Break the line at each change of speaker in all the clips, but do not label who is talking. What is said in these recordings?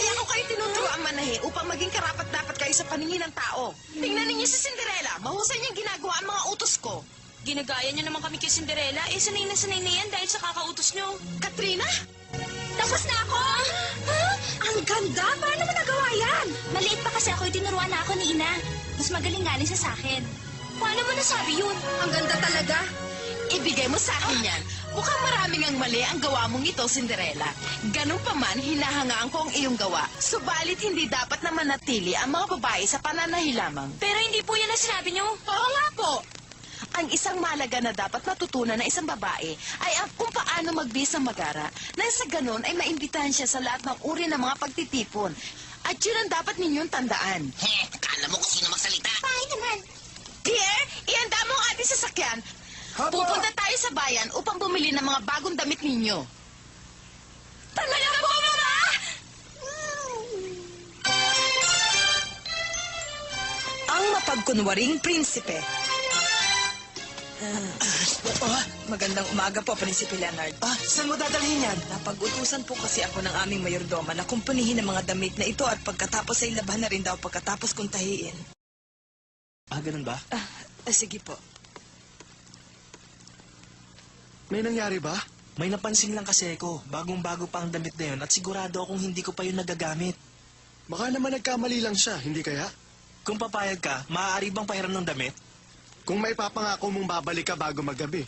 Kaya ko kayo tinuturoan manahe upang maging karapat-dapat kayo sa paningin ng tao. Tingnan ninyo si Cinderella. Mahusay niyang ginagawa ang mga utos ko.
Ginagaya niyo naman kami kay Cinderella. Eh, sanay na yan dahil sa kakautos niyo.
Katrina?
Tapos na ako!
Ang ganda! Paano mo nagawa yan?
Maliit pa kasi ako, tinuruan na ako ni Ina. Mas magaling nga siya sa akin. Paano mo nasabi yun?
Ang ganda talaga. Ibigay mo sa akin yan. Mukhang maraming ang mali ang gawa mong ito, Cinderella. Ganun pa man, hinahangaan ko ang iyong gawa. Subalit hindi dapat na manatili ang mga babae sa pananahi lamang.
Pero hindi po yan ang sinabi niyo.
Oo nga po. Ang isang malaga na dapat matutunan ng isang babae ay ang kung paano magbihis ng magara nang sa ganun ay maimbitahan siya sa lahat ng uri ng mga pagtitipon. At yun ang dapat ninyong tandaan.
Kala mo kung sino magsalita?
Ay naman.
Pierre, ihanda mo ang ating sasakyan. Pupunta tayo sa bayan upang bumili ng mga bagong damit ninyo. Talaga po, Mama!
Ang mapagkunwaring prinsipe. Magandang umaga po, Prinsipe Leonard.
Saan mo dadalhin yan?
Napag-utusan po kasi ako ng aming mayordoma na kumpunihin ang mga damit na ito at pagkatapos ay laban na rin daw pagkatapos kong tahiin.
Ganun ba?
Sige po.
May nangyari ba?
May napansin lang kasi ako. Bagong-bago pa ang damit na yun at sigurado akong hindi ko pa yun nagagamit.
Baka naman nagkamali lang siya, hindi kaya?
Kung papayag ka, maaari bang pahiram ng damit?
Kung may papangako mong babalik ka bago maggabi.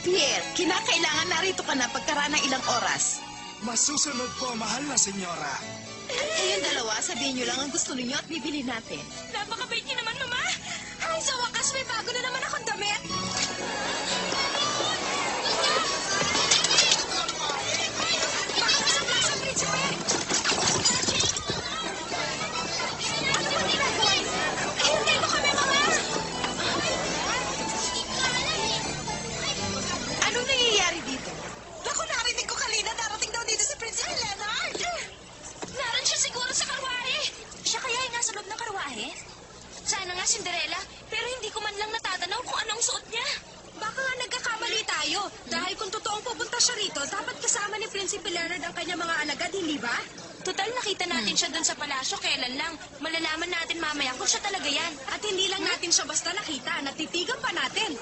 Pierre, kinakailangan narito ka na pagkaraan ng ilang oras.
Masusunod po, mahal na senyora.
Kayong dalawa, sabihin nyo lang ang gusto ninyo at bibili natin.
Napakabait niyo naman, Mama.
Ay, sa wakas, may bago na naman akong damit. Anong nangyayari dito? Naku, narinig ko kanina darating daw dito si Prince Leonard.
Naran siya siguro sa karwahe. Siya kaya ay nasa loob ng karwahe? Sana nga, Cinderella. Pero hindi ko man lang natatanaw kung anong suot niya.
Baka nga nagkakamali tayo. Dahil kung totoong pupunta siya rito, dapat kasama ni Prinsipe Leonard ang kanyang mga alagad, hindi ba?
Total, nakita natin siya doon sa palasyo. Kailan lang? Malalaman natin mamaya kung siya talaga yan.
At hindi lang natin siya basta nakita, natitigan pa natin.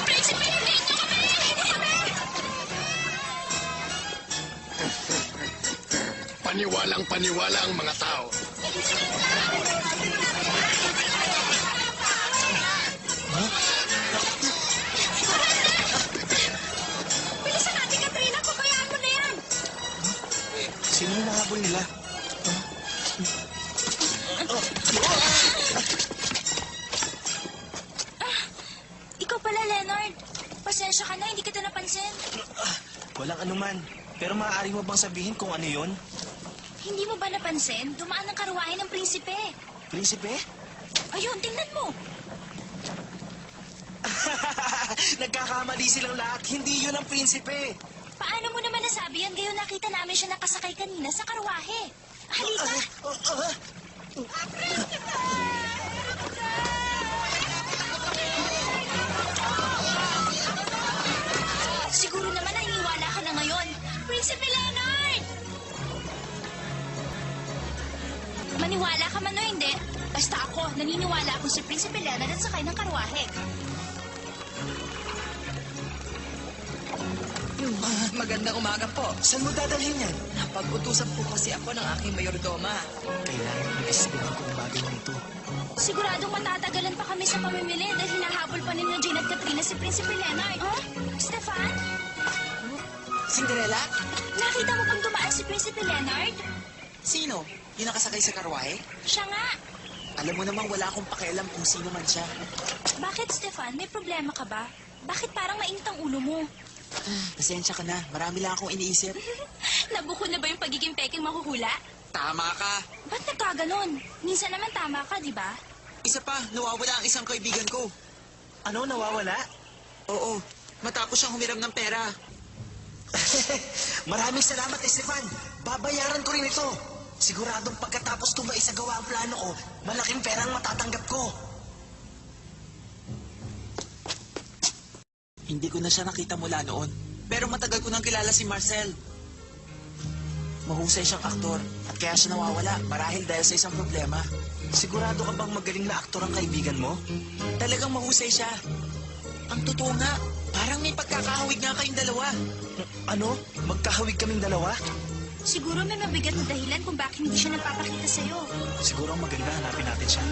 Prinsipe, hindi niyo kami!
Paniwalang paniwala ang mga tao.
Bilisan natin, Katrina, pabayaan mo na yan.
Sino yung nahabol nila?
Ikaw pala, Leonard. Pasensya ka na, hindi kita napansin.
Walang anuman. Pero maaari mo bang sabihin kung ano yun?
Hindi mo ba napansin? Dumaan ang karwahe ng prinsipe.
Prinsipe?
Ayun, tingnan mo.
Nagkakamali silang lahat. Hindi yun ang prinsipe.
Paano mo naman nasabi yan? Gayon nakita namin siya nakasakay kanina sa karwahe. Halika. Siguro naman naniniwala ka na ngayon. Prinsipe Leonard! Maniwala ka man o hindi, basta ako, naniniwala ako si Prinsipe Leonard at sakay ng karwahe.
Magandang umaga po.
Saan mo dadalhin yan?
Napag-utusan po kasi ako ng aking mayordoma.
Kailangan mag-isipin ko ang bagay nito.
Siguradong matatagalan pa kami sa pamimili dahil hinahabol pa ninyo Jean at Katrina si Prinsipe Leonard. Huh? Stefan?
Cinderella?
Nakita mo bang dumaan si Prinsipe Leonard?
Sino? Yung nakasakay sa karwahe?
Siya nga.
Alam mo namang wala akong pakialam kung sino man siya.
Bakit, Stefan? May problema ka ba? Bakit parang mainit ang ulo mo?
Pasensya ka na. Marami lang akong iniisip.
Nabuko na ba yung pagiging peking mahuhula?
Tama ka.
Ba't nagkaganon? Minsan naman tama ka, di ba?
Isa pa, nawawala ang isang kaibigan ko.
Ano, nawawala?
Oo, matapos siyang humiram ng pera.
Maraming salamat, Estefan. Babayaran ko rin ito. Siguradong pagkatapos ko maisagawa ang plano ko, malaking perang matatanggap ko.
Hindi ko na siya nakita mula noon. Pero matagal ko nang kilala si Marcel. Mahusay siyang aktor at kaya siya nawawala marahil dahil sa isang problema.
Sigurado ka bang magaling na aktor ang kaibigan mo?
Talagang mahusay siya. Ang totoo nga, parang may pagkakahawig nga kayong dalawa.
Ano? Magkahawig kaming dalawa?
Siguro may mabigat na dahilan kung bakit hindi siya nagpapakita sa'yo.
Siguro ang maganda hanapin natin siya.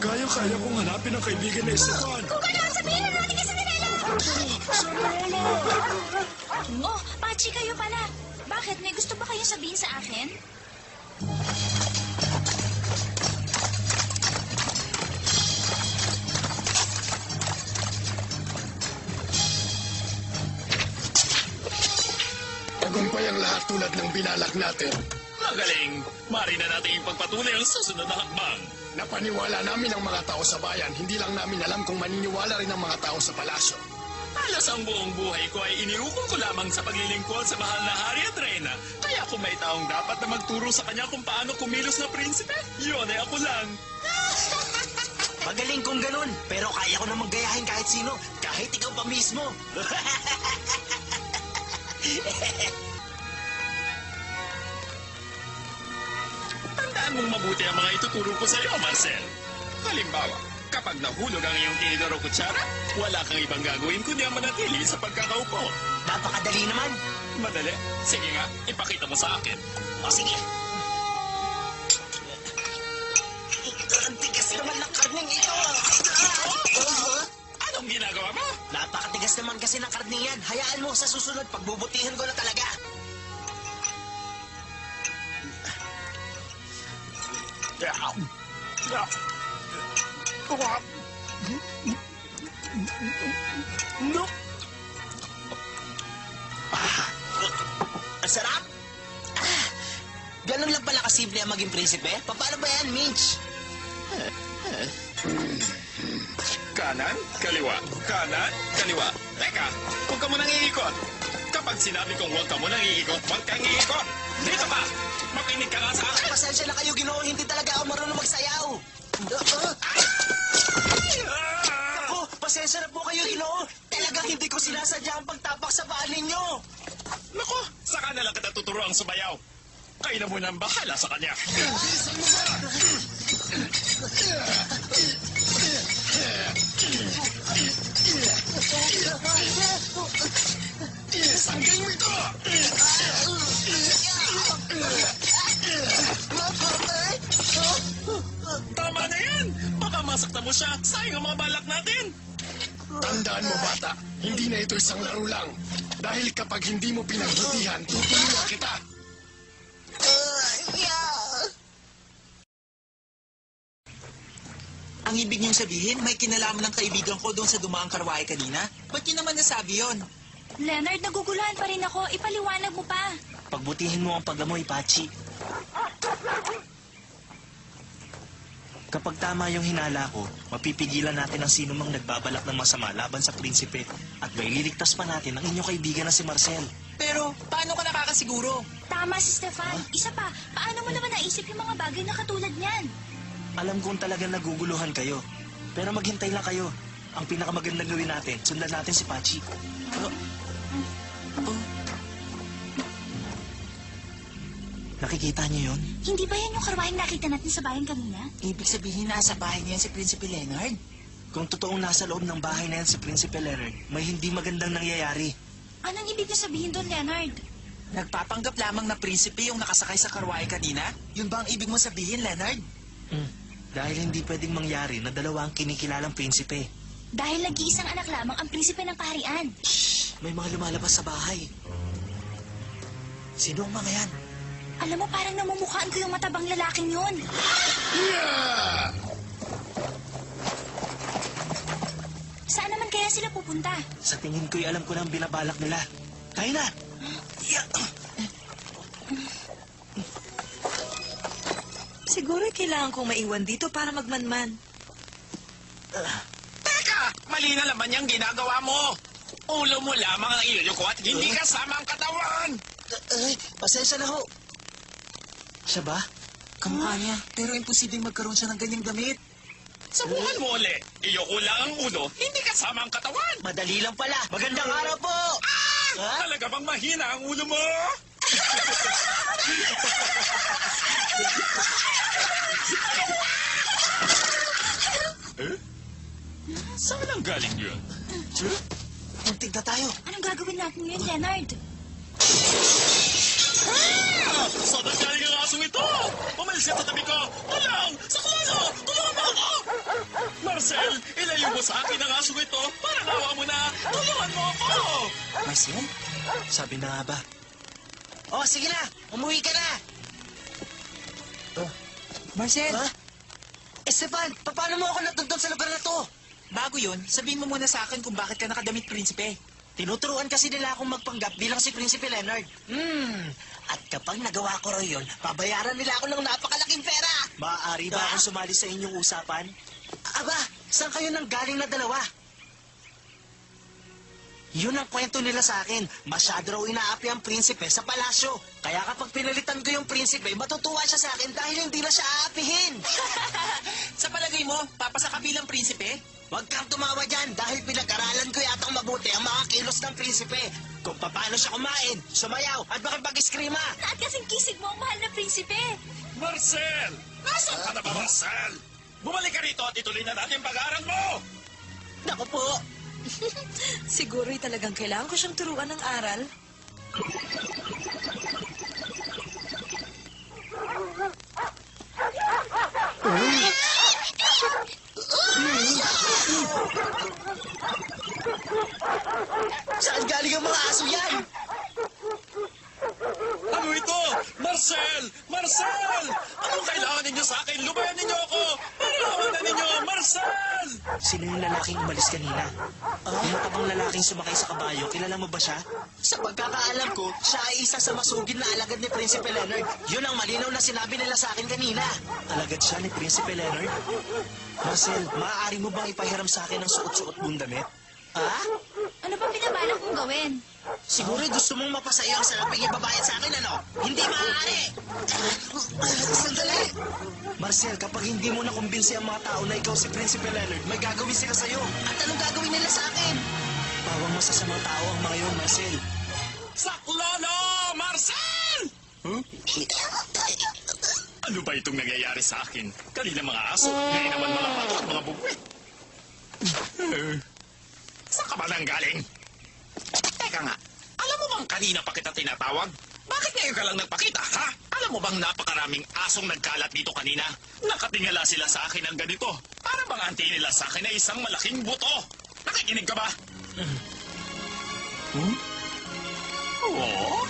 Kaya kong hanapin ang kaibigan ni Estefan.
Kung ano, sabihin na natin kay Cinderella!
Cinderella!
Oh, Pachi, kayo pala. Bakit? May gusto ba kayong sabihin sa akin?
Tagumpay ang lahat tulad ng binalak natin.
Magaling! Mari na natin ipagpatuloy ang susunod na hakbang.
Napaniwala namin ang mga tao sa bayan. Hindi lang namin alam kung maniniwala rin ang mga tao sa palasyo.
Halos ang buong buhay ko ay iniukol ko lamang sa paglilingkod sa mahal na hari at reyna. Kaya kung may taong dapat na magturo sa kanya kung paano kumilos na prinsipe, yun ay ako lang.
Magaling kung ganun, pero kaya ko namang gayahin kahit sino, kahit ikaw pa mismo.
Tandaan mong mabuti ang mga ituturo ko sa iyo, Marcel. Halimbawa, kapag nahulog ang iyong tinidor o kutsara, wala kang ibang gagawin kundi ang manatili sa pagkakaupo.
Napakadali naman.
Madali. Sige nga, ipakita mo sa akin.
O sige. Ang tigas naman ng karning ito.
Anong ginagawa mo?
Napakatigas naman kasi ng karning yan. Hayaan mo, sa susunod, pagbubutihan ko na talaga. No. Ang sarap. Ganun lang pala kasimple ang maging prinsipe? Paano ba yan, Minch?
Kanan, kaliwa. Kanan, kaliwa. Teka, huwag ka munang iikot. Kapag sinabi kong huwag ka munang iikot, huwag kang iikot. Dito pa! Makinig ka nga sa akin!
Pasensya na kayo, Ginoo. Hindi talaga ako marunong magsayaw. Ako, pasensya na po kayo, Ginoo. Talagang hindi ko sinasadya ang pagtapak sa paa ninyo.
Naku, saka na lang kita tuturo ang sumayaw. Kayo na muna ang bahala sa kanya.
Sanggay mo ito!
Tama na yan! Baka masaktan mo siya. Sayang ang mga balak natin.
Tandaan mo, bata, hindi na ito isang laro lang. Dahil kapag hindi mo pinagbutihan, tutulungan kita.
Ang ibig niyong sabihin, may kinalaman ng kaibigan ko doon sa dumaang karwahe kanina? Ba't niyo naman nasabi yon?
Leonard, naguguluhan pa rin ako. Ipaliwanag mo pa.
Pagbutihin mo ang pagamoy, Pachi. Kapag tama yung hinala ko, mapipigilan natin ang sino mang nagbabalak ng masama laban sa prinsipe at maililigtas pa natin ang inyong kaibigan na si Marcel.
Pero, paano ka nakakasiguro?
Tama si Stefan. Isa pa, paano mo naman naisip yung mga bagay na katulad niyan?
Alam kong talagang naguguluhan kayo, pero maghintay lang kayo. Ang pinakamagandang gawin natin, sundan natin si Pachi. Nakikita niyo yun?
Hindi ba yan yung karwaheng nakita natin sa bayan kanina?
Ibig sabihin, nasa bahay niyan si Prinsipe Leonard?
Kung totoong nasa loob ng bahay na yan si Prinsipe Leonard, may hindi magandang nangyayari.
Anong ibig niyo sabihin doon, Leonard?
Nagpapanggap lamang na prinsipe yung nakasakay sa karwahe kanina? Yun ba ang ibig mo sabihin, Leonard?
Dahil hindi pwedeng mangyari na dalawa ang kinikilalang prinsipe.
Dahil nag-iisang anak lamang ang prinsipe ng kaharian.
May mga lumalabas sa bahay. Sino ang mga yan?
Alam mo, parang namumukhaan ko yung matabang lalaking yun.
Yeah!
Saan naman kaya sila pupunta?
Sa tingin ko'y alam ko na ang binabalak nila. Tayo na! Yeah.
Siguro kailangan kong maiwan dito para magmanman.
Teka! Mali na naman yung ginagawa mo! Ulo mo lamang ang iyuko at hindi kasama ang katawan!
Ay, pasensya na ho. Siya ba?
Kamukha niya, pero imposibleng magkaroon siya ng ganyang damit.
Subukan mo uli. Iyuko lang ang ulo, hindi kasama ang katawan!
Madali lang pala. Magandang araw po! Ha?
Talaga bang mahina ang ulo mo? Saan ang galing yun?
Muntik na tayo.
Anong gagawin natin ngayon, Leonard?
Saan ang galing ang asong ito? Pumalis ka sa tabi ko! Tulong! Saklolo! Tulungan mo ako! Marcel, ilayo mo sa akin ang asong ito. Parang awa mo na. Tulungan mo ako!
Marcel? Sabi na nga ba? Oh, sige na! Umuwi ka na!
Marcel,
Ha? Esteban, paano mo ako natuntun sa lugar na to?
bago yun, sabihin mo muna sa akin kung bakit ka nakadamit prinsipe.
Tinuturuan kasi nila akong magpanggap bilang si Prinsipe Leonard. At kapag nagawa ko raw yun, pabayaran nila ako ng napakalaking pera. Maaari ba akong sumali sa inyong usapan? Aba, saan kayo nang galing na dalawa? Yun ang kwento nila sa akin. Masyado raw inaapi ang prinsipe sa palasyo. Kaya kapag pinalitan ko yung prinsipe, matutuwa siya sa akin dahil hindi na siya aapihin.
Sa palagay mo, papasa ka bilang prinsipe?
Huwag kang tumawa dyan dahil pinag-aralan ko yatang mabuti ang mga kilos ng prinsipe. Kung paano siya kumain, sumayaw at makipag-iskrima.
At kasing kisig mo ang mahal na prinsipe.
Marcel! Nasaan ka na ba, Marcel? Bumalik ka rito at ituloy na natin pag-aaral mo!
Naku po,
Siguro'y talagang kailangan ko siyang turuan ng aral.
saan galing ang mga aso yan?
Ano ito? Marcel! Marcel! Anong kailangan ninyo sa akin? Lubayan ninyo ako! Parawan na ninyo! Marcel!
Sino yung lalaking umalis kanina? Yung matabang lalaking sumakay sa kabayo, kilala mo ba siya? Sa pagkakaalam ko, siya ay isa sa masugid na alagad ni Prinsipe Leonard. Yun ang malinaw na sinabi nila sa akin kanina. Alagad siya ni Prinsipe Leonard? Marcel, maaari mo bang ipahiram sa akin ang suot-suot mong damit? Ha?
Ano bang binabalak mong gawin?
Siguro gusto mong mapasaya ang saraping ibabayad sa akin, ano? Hindi maaari! Sandali! Marcel, kapag hindi mo nakumbinsi ang mga tao na ikaw si Prinsipe Leonard, may gagawin sila sa'yo. At anong gagawin nila sa akin? Bawang masasamang tao ang mga yun, Marcel.
Saklolo! Marcel! Ano ba itong nangyayari sa akin? Kanina mga aso, ngayon naman mga pato at mga bugwit. Saan ka ba nang galing? Teka nga, alam mo bang kanina pa kita tinatawag? Bakit ngayon ka lang nagpakita, ha? Alam mo bang napakaraming asong nagkalat dito kanina? Nakatingala sila sa akin ng ganito. Para bang ang tingin nila sa akin ay isang malaking buto. Nakikinig ka ba? Oo?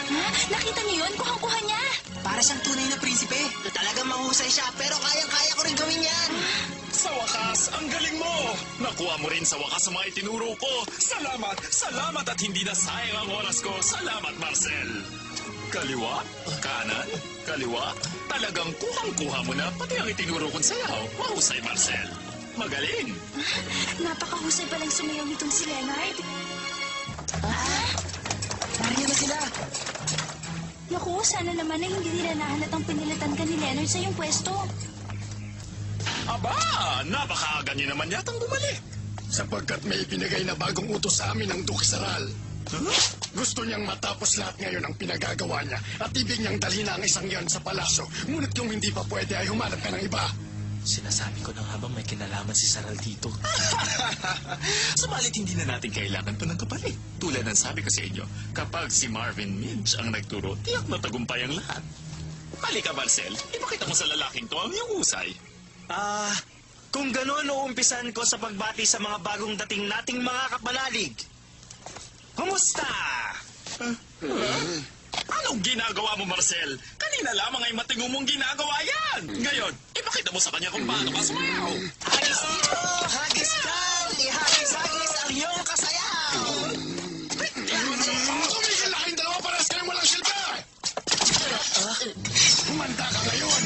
Ha? Nakita niyo yun? Kuhang-kuha niya.
Para siyang tunay na prinsipe.
Talagang mahusay siya, pero kayang-kaya ko rin gawin yan.
Sa wakas, ang galing mo! Nakuha mo rin sa wakas ang mga itinuro ko. Salamat! Salamat at hindi na sayang ang oras ko. Salamat, Marcel! Kaliwa, kanan, kaliwa. Talagang kuhang-kuha mo na pati ang itinuro kong sayaw. Mahusay, Marcel. Magaling!
Napakahusay palang sumayaw nitong si Leonard.
Nariyan na sila.
Naku, sana naman ay hindi nila nahalatang pinilitan ka ni Leonard sa iyong pwesto.
Aba! Napakaaga niyo naman yatang bumalik.
Sapagkat may ibinigay na bagong utos sa amin ng Dukisaral. Gusto niyang matapos lahat ngayon ang pinagagawa niya at ibig niyang dalhin ang isang yan sa palasyo. Ngunit kung hindi pa pwede ay humanap ka ng iba.
Sinasabi ko na habang may kinalaman si Saral dito.
Subalit hindi na natin kailangan pa ng kapalit. Tulad ng sabi ko sa inyo, kapag si Marvin Minch ang nagturo, tiyak na tagumpay ang lahat. Halika, Marcel. Ipakita mo sa lalaking to ang iyong husay.
Kung gano'n uumpisan ko sa pagbati sa mga bagong dating nating mga kapanalig. Kumusta?
Anong ginagawa mo, Marcel? Kanina lamang ay matingo mong ginagawa yan. Ngayon, ipakita mo sa kanya kung paano ka sumayaw.
Hagis dito! Hagis down! Ihagis-hagis ang iyong kasayaw!
Tumigil na kayong dalawa para sa kayong walang silbi! Humanda ka ngayon!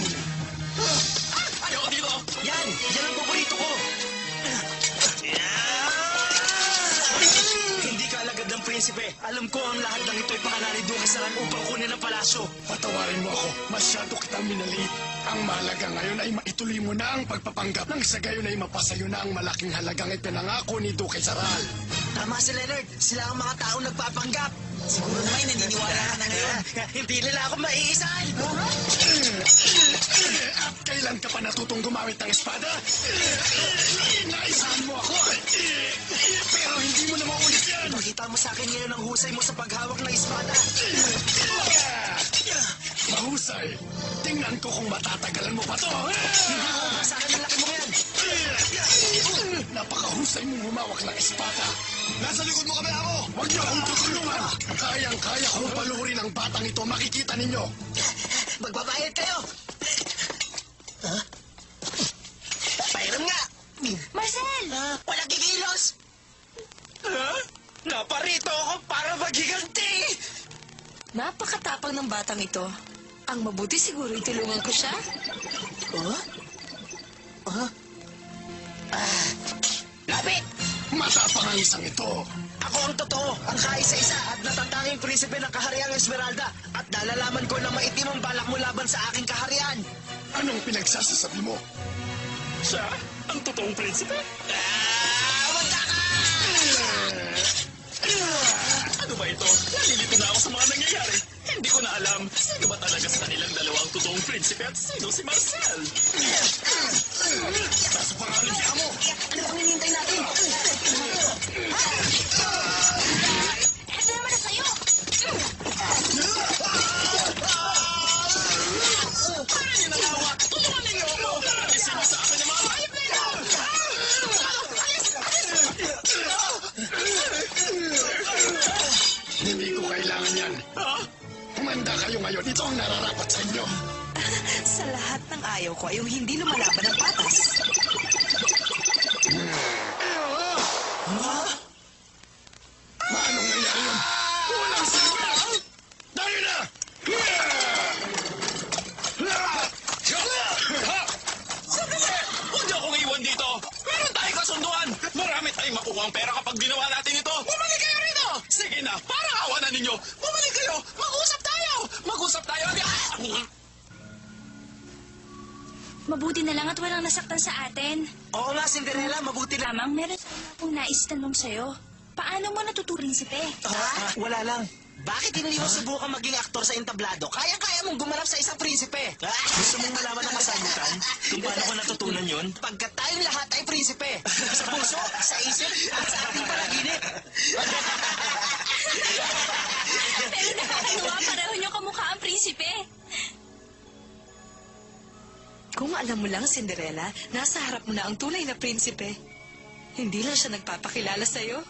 prinsipe. Alam ko ang lahat ng ito'y pakala ni Duque Saral upang kunin ang palasyo.
Patawarin mo ako. Masyado kitang minaliit. Ang mahalaga ngayon ay maituloy mo na ang pagpapanggap nang sa gayon ay mapasayo na ang malaking halagang ipinangako ni Duque Saral.
Tama si Leonard. Sila ang mga taong nagpapanggap.
Siguro naman naniniwala ka na ngayon.
Hindi nila ako maiisan.
At kailan ka pa natutong gumamit ng espada? Naisahan mo ako. Pero hindi mo na maulit yan.
Pakita mo sa akin ngayon ang husay mo sa paghawak ng espada.
Mahusay. Tingnan ko kung matatagalan mo pa to.
Hindi ko sa akin ang laki mo yan.
Napakahusay mong humawak ng espada.
Nasa likod mo kami ako!
Huwag niyo akong tutulungan. Kayang-kaya kong paluhurin ang batang ito. Makikita ninyo.
Magbabayad kayo. Pairam nga.
Marcel!
Walang gigilos. Naparito ako para maghiganti.
Napakatapang ng batang ito. Ang mabuti siguro itulungan ko siya.
Lapit!
Matapang ang isang ito.
Ako ang totoo, ang kaisa-isa at natatanging prinsipe ng kahariang Esmeralda at nalalaman ko na maitim ang balak mo laban sa aking kaharian.
Anong pinagsasasabi mo?
Siya? Ang totoong prinsipe?
Wala ka!
Ano ba ito? Nalilito na ako sa mga nangyayari. Hindi ko na alam sino ba talaga sa kanilang dalawang totoong prinsipe at sino si Marcel.
Sa pangalan niya mo.
Ano bang hinihintay natin?
Eto naman na sa'yo!
Parang niyo nalawa! Tulungan ninyo ako! Alisin niyo sa akin yung mga hayop na ito!
Hindi ko kailangan yan. Humanda kayo ngayon. Ito ang nararapat sa inyo.
Sa lahat ng ayaw ko ay yung hindi lumalaban ng patas.
Paano nangyari yun? Walang silbi! Tayo na!
Sandali! Huwag niyo akong iwan dito! Meron tayong kasunduan! Marami tayong makukuha ang pera kapag ginawa natin ito! Bumalik kayo rito! Sige na, parang awa na ninyo! Bumalik kayo! Mag-usap tayo! Mag-usap tayo!
Mabuti na lang at walang nasaktan sa atin.
Oo nga, Cinderella, mabuti lang.
Lamang, meron sana akong nais tanong sa'yo. Paano mo natuturing si Pe?
Wala lang. Bakit hindi mo subukan maging aktor sa entablado? Kaya-kaya mong gumanap sa isang prinsipe.
Gusto mong malaman ang kasagutan? Kung paano ko natutunan yun?
Pagkat tayong lahat ay prinsipe. Sa puso, sa isip, at sa ating panaginip.
Pero nakakatuwa, pareho niyo kamukha ang prinsipe.
Kung alam mo lang, Cinderella, nasa harap mo na ang tunay na prinsipe. Hindi lang siya nagpapakilala sa'yo.